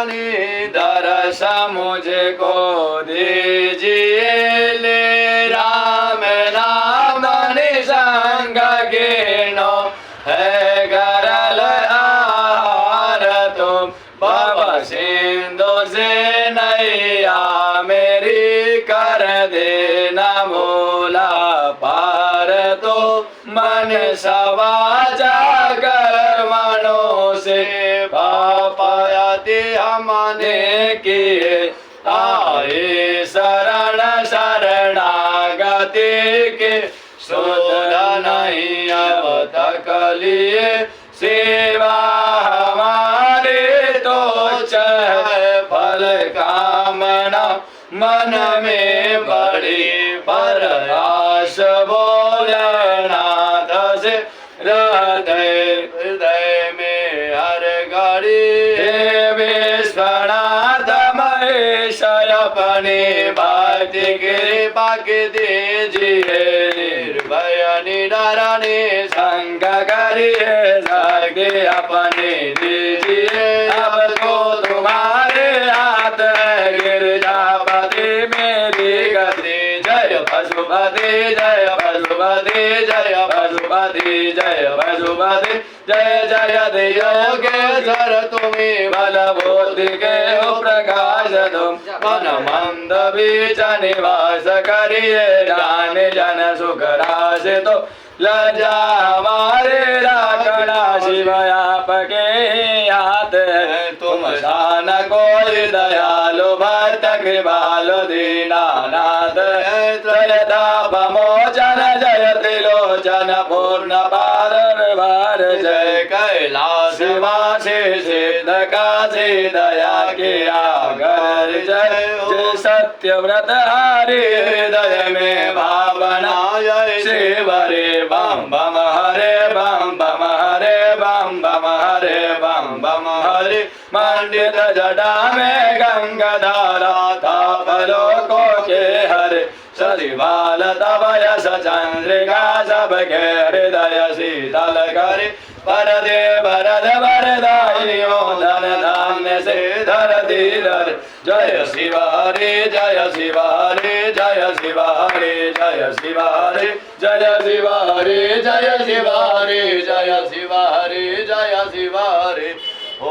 रानी दरस मुझको दीजिए ले राम नाम निसंग कीनो है गरल आहार तुम बाबा सिंधु से नैया मेरी कर देना मोला पार तो मन सवा जागर मनो से पापयाति हमने किए आए शरण शरणागति के सुध नहीं अब तक लिए सेवा हमारे तो चाहे फल कामना मन में बड़ी पर आश बोलनाथ से हृदय में हर घड़ी हे विश्वनाथ महेश अपने भक्ति कृपा के दीजिए निर्भय निडरने संग करिए सके अपने दीजिए अब तो तुम्हारे हाथ गिरजापति मेरी गति जय पशुपति जय पशुपति जय पशुपति जय पशुपति जय जय देयोगेश्वर तुम्हें बल बुद्धि के प्रकाश तुम मन मंद बीच निवास करिए जान जन सुख राश तो लज्जा हमारे राखना शिव आपके हाथ तुम शान कोई दयालु भक्त कृपालु दीनानाथ त्रयताप मोचन जय त्रिलोचन पूर्ण पार भार जय कैलाश वासी सिद्ध काशी दया के आगर जय जय सत्य व्रत हरि हृदय में भावना जय शिव रे बम बम हरे बम बम हरे बम बम हरे बम बम हरे मंडित जटा में गंगाधारा तापलोकों के हरे सरिवाल तव यश चंद्रिका सबके हृदय शीतल करे वरदे वरद वरदायियो धन धान्य से धरती धर जय शिव हरे जय शिव हरे जय शिव हरे जय शिव हरे जय शिव हरे जय शिव हरे जय शिव हरे जय शिव हरे